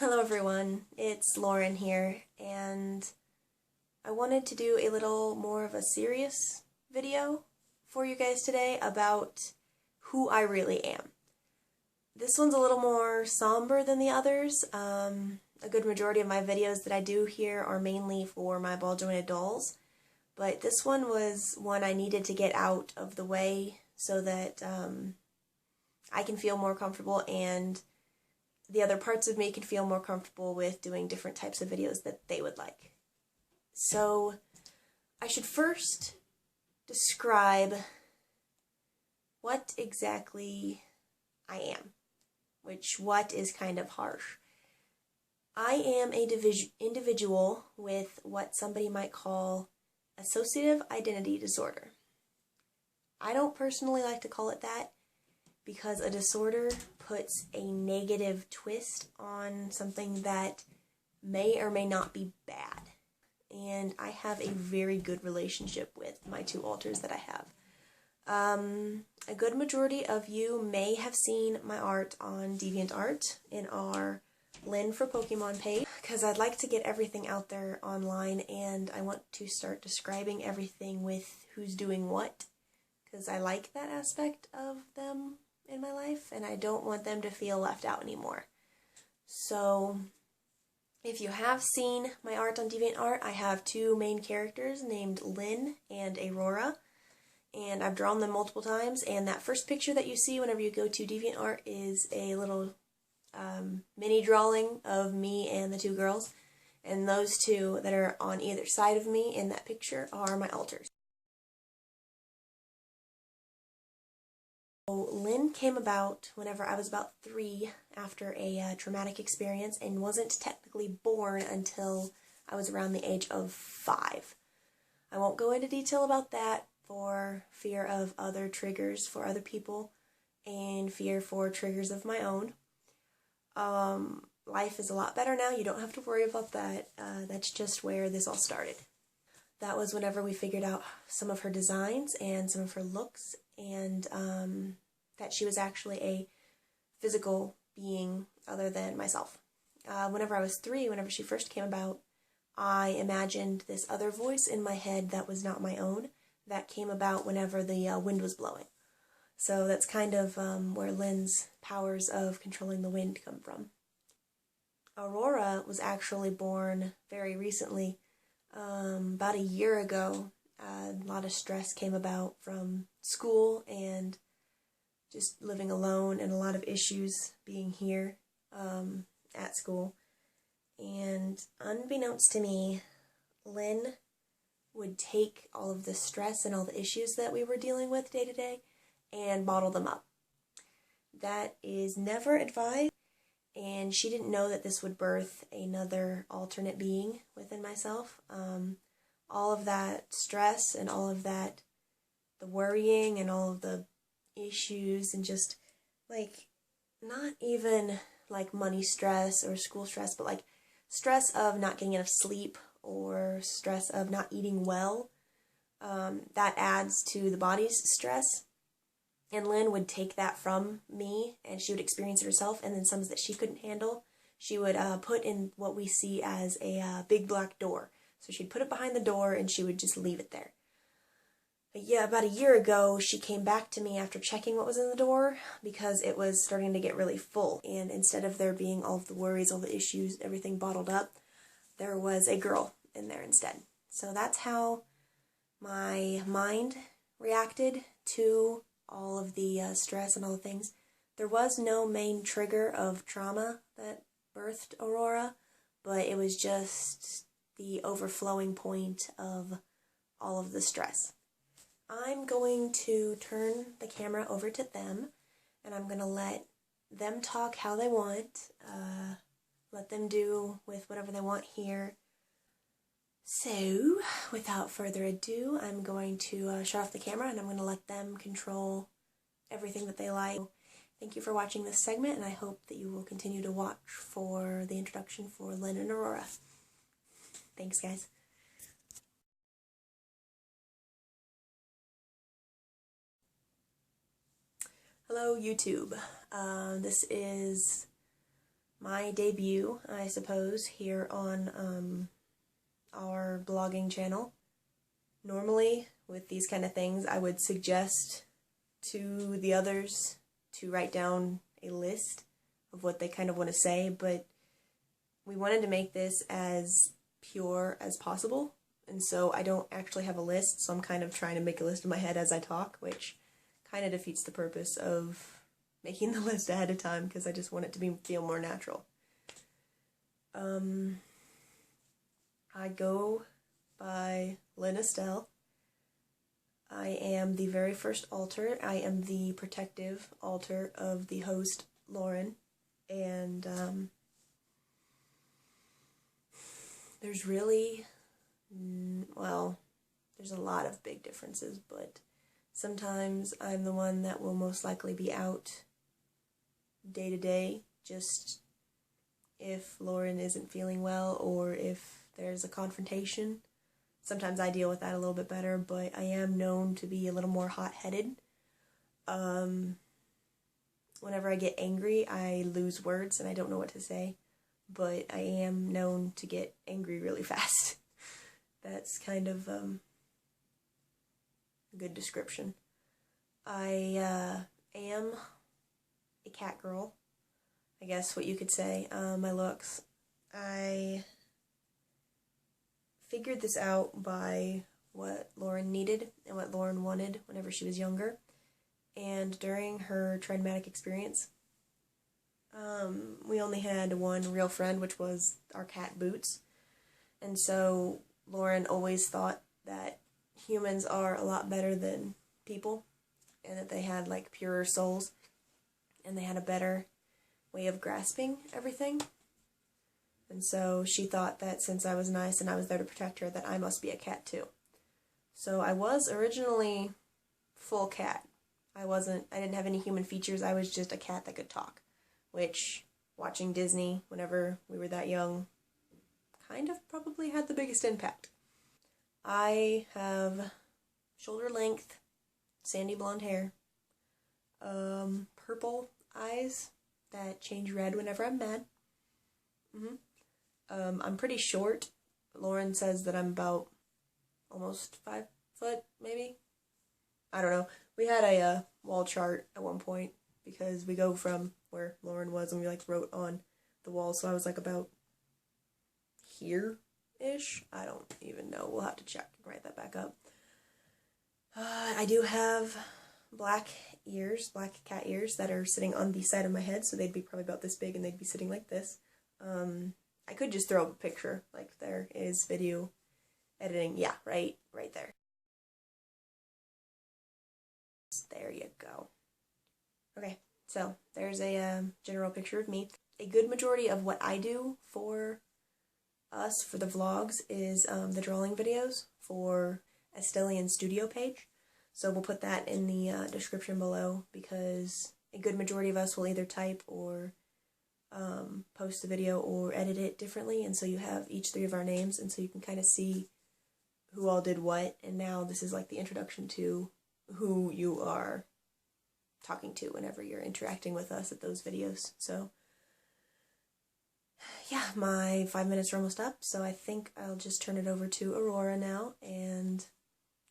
Hello everyone, it's Lauren here, and I wanted to do a little more of a serious video for you guys today about who I really am. This one's a little more somber than the others. A good majority of my videos that I do here are mainly for my ball jointed dolls, but this one was one I needed to get out of the way so that I can feel more comfortable and the other parts of me can feel more comfortable with doing different types of videos that they would like. So I should first describe what exactly I am, which what is kind of harsh. I am a individual with what somebody might call associative identity disorder. I don't personally like to call it that because a disorder puts a negative twist on something that may or may not be bad. And I have a very good relationship with my two alters that I have. A good majority of you may have seen my art on DeviantArt in our Lynn for Pokemon page, because I'd like to get everything out there online and I want to start describing everything with who's doing what, because I like that aspect of them in my life and I don't want them to feel left out anymore. So if you have seen my art on DeviantArt, I have two main characters named Lynn and Aurora, and I've drawn them multiple times, and that first picture that you see whenever you go to DeviantArt is a little mini drawing of me and the two girls, and those two that are on either side of me in that picture are my alters. So Lynn came about whenever I was about 3 after a traumatic experience and wasn't technically born until I was around the age of 5. I won't go into detail about that for fear of other triggers for other people and fear for triggers of my own. Life is a lot better now. You don't have to worry about that. That's just where this all started. That was whenever we figured out some of her designs and some of her looks, and that she was actually a physical being other than myself. Whenever I was 3, whenever she first came about, I imagined this other voice in my head that was not my own, that came about whenever the wind was blowing. So that's kind of where Lynn's powers of controlling the wind come from. Aurora was actually born very recently, about a year ago. A lot of stress came about from school and just living alone and a lot of issues being here at school. And unbeknownst to me, Lynn would take all of the stress and all the issues that we were dealing with day to day and bottle them up. That is never advised, and she didn't know that this would birth another alternate being within myself. All of that stress and all of that, the worrying and all of the issues and just like, not even like money stress or school stress, but like stress of not getting enough sleep or stress of not eating well, that adds to the body's stress. And Lynn would take that from me and she would experience it herself, and then some that she couldn't handle, she would put in what we see as a big black door. So she'd put it behind the door and she would just leave it there. But yeah, about a year ago, she came back to me after checking what was in the door because it was starting to get really full. And instead of there being all of the worries, all the issues, everything bottled up, there was a girl in there instead. So that's how my mind reacted to all of the stress and all the things. There was no main trigger of trauma that birthed Aurora, but it was just the overflowing point of all of the stress. I'm going to turn the camera over to them, and I'm going to let them talk how they want, let them do with whatever they want here. So, without further ado, I'm going to shut off the camera and I'm going to let them control everything that they like. Thank you for watching this segment, and I hope that you will continue to watch for the introduction for Lynn and Aurora. Thanks, guys. Hello, YouTube. This is my debut, I suppose, here on our blogging channel. Normally, with these kind of things, I would suggest to the others to write down a list of what they kind of want to say, but we wanted to make this as pure as possible, and so I don't actually have a list, so I'm kind of trying to make a list in my head as I talk, which kind of defeats the purpose of making the list ahead of time, because I just want it to feel more natural. I go by Lynn Astel. I am the very first alter. I am the protective alter of the host, Lauren, and there's really, well, there's a lot of big differences, but sometimes I'm the one that will most likely be out day to day, just if Lauren isn't feeling well or if there's a confrontation. Sometimes I deal with that a little bit better, but I am known to be a little more hot-headed. Whenever I get angry, I lose words and I don't know what to say, but I am known to get angry really fast. That's kind of a good description. I am a cat girl, I guess what you could say. My looks. I figured this out by what Lauren needed and what Lauren wanted whenever she was younger. And during her traumatic experience, we only had one real friend, which was our cat Boots. And so Lauren always thought that humans are a lot better than people, and that they had like purer souls, and they had a better way of grasping everything. And so she thought that since I was nice and I was there to protect her, that I must be a cat too. So I was originally full cat. I didn't have any human features. I was just a cat that could talk, which, watching Disney whenever we were that young, kind of probably had the biggest impact. I have shoulder length, sandy blonde hair, purple eyes that change red whenever I'm mad. I'm pretty short. Lauren says that I'm about almost 5 foot, maybe? I don't know. We had a wall chart at one point, because we go from where Lauren was and we like wrote on the wall, so I was like about here-ish. I don't even know. We'll have to check and write that back up. I do have black ears, black cat ears that are sitting on the side of my head, so they'd be probably about this big and they'd be sitting like this. I could just throw up a picture, like there is video editing. Yeah, right there. There you go. Okay, so there's a general picture of me. A good majority of what I do for us, for the vlogs, is the drawing videos for Astelian Studio page. So we'll put that in the description below, because a good majority of us will either type or post the video or edit it differently, and so you have each 3 of our names, and so you can kind of see who all did what, and now this is like the introduction to who you are talking to whenever you're interacting with us at those videos. So yeah, my 5 minutes are almost up, so I think I'll just turn it over to Aurora now, and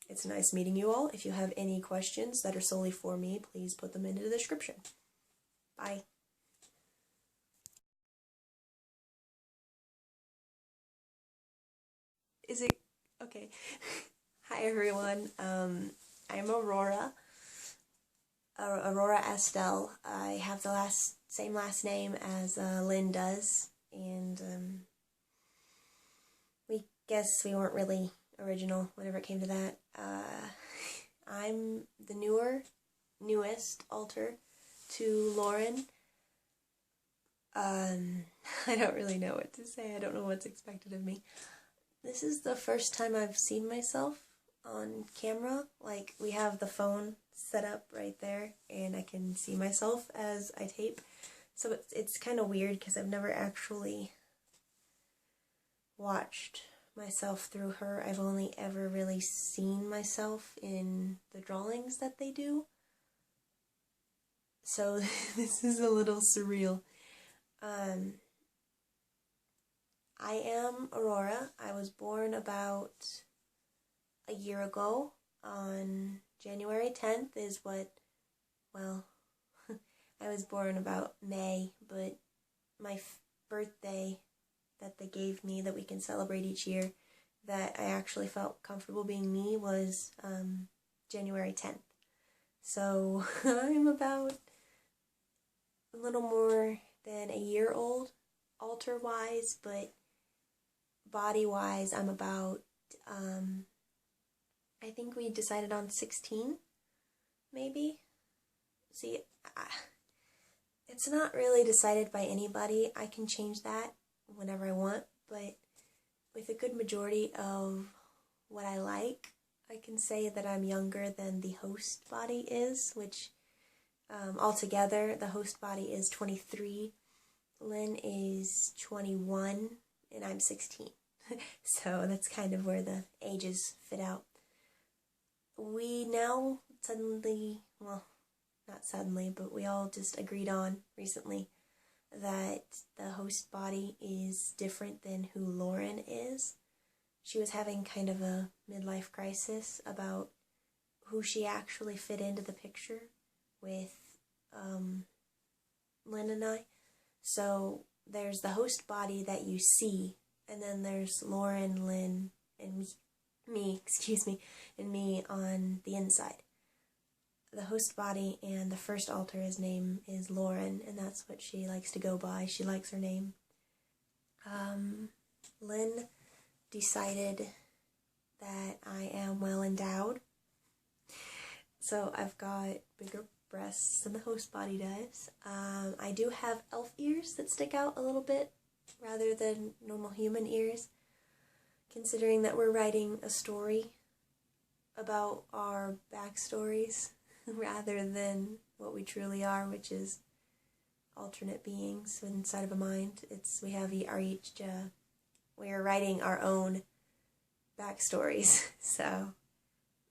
it's nice meeting you all. If you have any questions that are solely for me, please put them into the description. Bye. Is it okay? Hi everyone. I'm Aurora Astel. I have the same last name as Lynn does, and we guess we weren't really original whenever it came to that. I'm the newest alter to Lauren. I don't really know what to say. I don't know what's expected of me. This is the first time I've seen myself on camera. Like, we have the phone set up right there, and I can see myself as I tape. So it's kind of weird, because I've never actually watched myself through her. I've only ever really seen myself in the drawings that they do. So this is a little surreal. I am Aurora. I was born about a year ago. On January 10th is what, well, I was born about May, but my birthday that they gave me that we can celebrate each year that I actually felt comfortable being me was January 10th. So I'm about a little more than a year old, altar-wise, but body-wise I'm about, I think we decided on 16, maybe? See, it's not really decided by anybody. I can change that whenever I want, but with a good majority of what I like, I can say that I'm younger than the host body is, which altogether the host body is 23, Lynn is 21, and I'm 16. So that's kind of where the ages fit out. We now suddenly, well, not suddenly, but we all just agreed on recently that the host body is different than who Lauren is. She was having kind of a midlife crisis about who she actually fit into the picture with Lynn and I. So there's the host body that you see, and then there's Lauren, Lynn, and me, and me on the inside. The host body and the first altar, his name is Lauren, and that's what she likes to go by. She likes her name. Lynn decided that I am well endowed. So I've got bigger breasts than the host body does. I do have elf ears that stick out a little bit rather than normal human ears, considering that we're writing a story about our backstories rather than what we truly are, which is alternate beings inside of a mind. We are writing our own backstories. So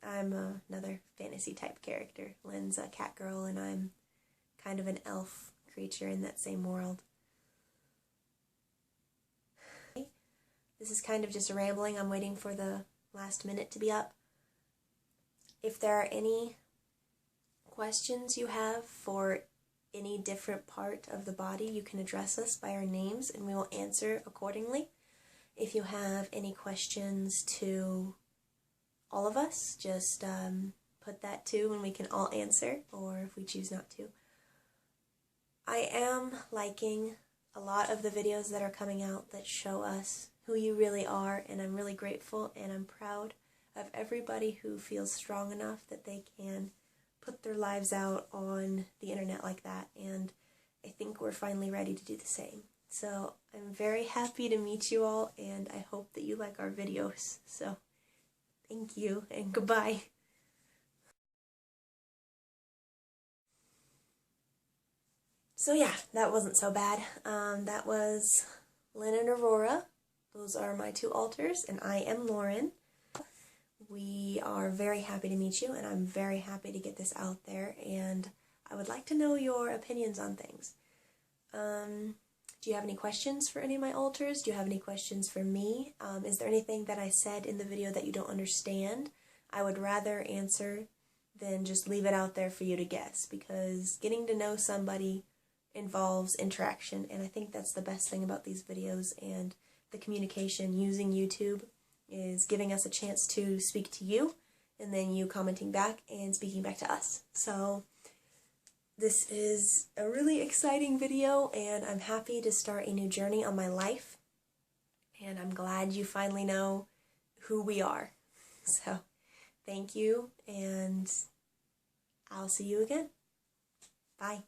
I'm another fantasy type character. Lynn's a cat girl, and I'm kind of an elf creature in that same world. This is kind of just a rambling. I'm waiting for the last minute to be up. If there are any questions you have for any different part of the body, you can address us by our names and we will answer accordingly. If you have any questions to all of us, just put that too and we can all answer, or if we choose not to. I am liking a lot of the videos that are coming out that show us who you really are, and I'm really grateful and I'm proud of everybody who feels strong enough that they can put their lives out on the internet like that, and I think we're finally ready to do the same. So I'm very happy to meet you all, and I hope that you like our videos. So thank you and goodbye. So yeah, that wasn't so bad. That was Lynn and Aurora. Those are my two altars, and I am Lauren. We are very happy to meet you, and I'm very happy to get this out there, and I would like to know your opinions on things. Do you have any questions for any of my altars? Do you have any questions for me? Is there anything that I said in the video that you don't understand? I would rather answer than just leave it out there for you to guess, because getting to know somebody involves interaction, and I think that's the best thing about these videos and the communication using YouTube is giving us a chance to speak to you, and then you commenting back and speaking back to us. So this is a really exciting video, and I'm happy to start a new journey on my life, and I'm glad you finally know who we are. So thank you, and I'll see you again. Bye.